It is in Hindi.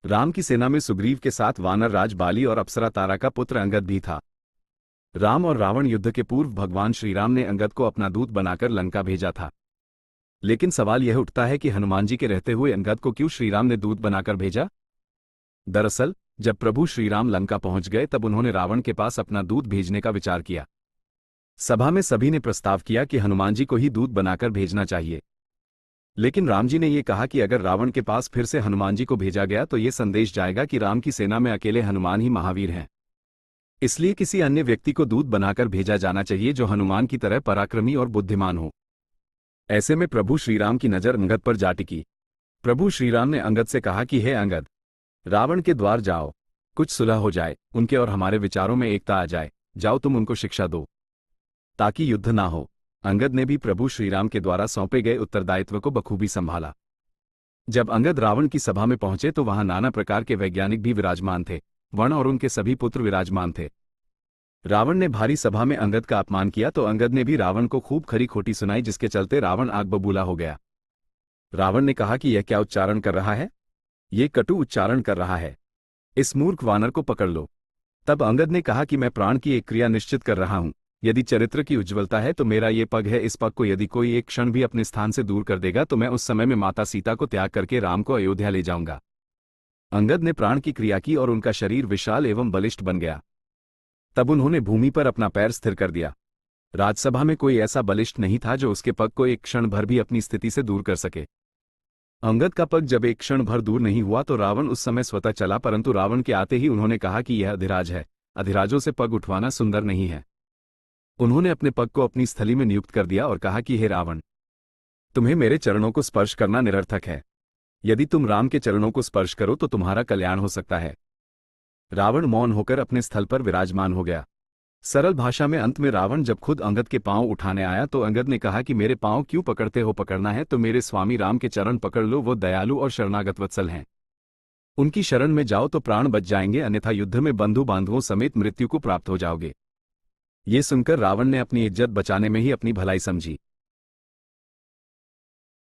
राम की सेना में सुग्रीव के साथ वानर राज बाली और अप्सरा तारा का पुत्र अंगद भी था। राम और रावण युद्ध के पूर्व भगवान श्रीराम ने अंगद को अपना दूत बनाकर लंका भेजा था। लेकिन सवाल यह उठता है कि हनुमान जी के रहते हुए अंगद को क्यों श्रीराम ने दूत बनाकर भेजा। दरअसल जब प्रभु श्रीराम लंका पहुंच गए तब उन्होंने रावण के पास अपना दूत भेजने का विचार किया। सभा में सभी ने प्रस्ताव किया कि हनुमान जी को ही दूत बनाकर भेजना चाहिए। लेकिन राम जी ने यह कहा कि अगर रावण के पास फिर से हनुमान जी को भेजा गया तो ये संदेश जाएगा कि राम की सेना में अकेले हनुमान ही महावीर हैं। इसलिए किसी अन्य व्यक्ति को दूत बनाकर भेजा जाना चाहिए जो हनुमान की तरह पराक्रमी और बुद्धिमान हो। ऐसे में प्रभु श्रीराम की नजर अंगद पर जा टिकी। प्रभु श्रीराम ने अंगद से कहा कि हे अंगद, रावण के द्वार जाओ, कुछ सुलह हो जाए, उनके और हमारे विचारों में एकता आ जाए। जाओ तुम उनको शिक्षा दो ताकि युद्ध ना हो। अंगद ने भी प्रभु श्रीराम के द्वारा सौंपे गए उत्तरदायित्व को बखूबी संभाला। जब अंगद रावण की सभा में पहुंचे तो वहां नाना प्रकार के वैज्ञानिक भी विराजमान थे। वर्ण और उनके सभी पुत्र विराजमान थे। रावण ने भारी सभा में अंगद का अपमान किया तो अंगद ने भी रावण को खूब खरी खोटी सुनाई, जिसके चलते रावण आग बबूला हो गया। रावण ने कहा कि यह क्या उच्चारण कर रहा है, ये कटु उच्चारण कर रहा है, इस मूर्ख वानर को पकड़ लो। तब अंगद ने कहा कि मैं प्राण की एक क्रिया निश्चित कर रहा हूं। यदि चरित्र की उज्ज्वलता है तो मेरा ये पग है, इस पग को यदि कोई एक क्षण भी अपने स्थान से दूर कर देगा तो मैं उस समय में माता सीता को त्याग करके राम को अयोध्या ले जाऊंगा। अंगद ने प्राण की क्रिया की और उनका शरीर विशाल एवं बलिष्ठ बन गया। तब उन्होंने भूमि पर अपना पैर स्थिर कर दिया। राजसभा में कोई ऐसा बलिष्ठ नहीं था जो उसके पग को एक क्षण भर भी अपनी स्थिति से दूर कर सके। अंगद का पग जब एक क्षण भर दूर नहीं हुआ तो रावण उस समय स्वतः चला, परंतु रावण के आते ही उन्होंने कहा कि यह अधिराज है, अधिराजों से पग उठवाना सुंदर नहीं है। उन्होंने अपने पग को अपनी स्थली में नियुक्त कर दिया और कहा कि हे रावण, तुम्हें मेरे चरणों को स्पर्श करना निरर्थक है। यदि तुम राम के चरणों को स्पर्श करो तो तुम्हारा कल्याण हो सकता है। रावण मौन होकर अपने स्थल पर विराजमान हो गया। सरल भाषा में अंत में रावण जब खुद अंगद के पांव उठाने आया तो अंगद ने कहा कि मेरे पांव क्यों पकड़ते हो, पकड़ना है तो मेरे स्वामी राम के चरण पकड़ लो, वो दयालु और शरणागत वत्सल हैं। उनकी शरण में जाओ तो प्राण बच जाएंगे, अन्यथा युद्ध में बंधु बांधवों समेत मृत्यु को प्राप्त हो जाओगे। ये सुनकर रावण ने अपनी इज्जत बचाने में ही अपनी भलाई समझी।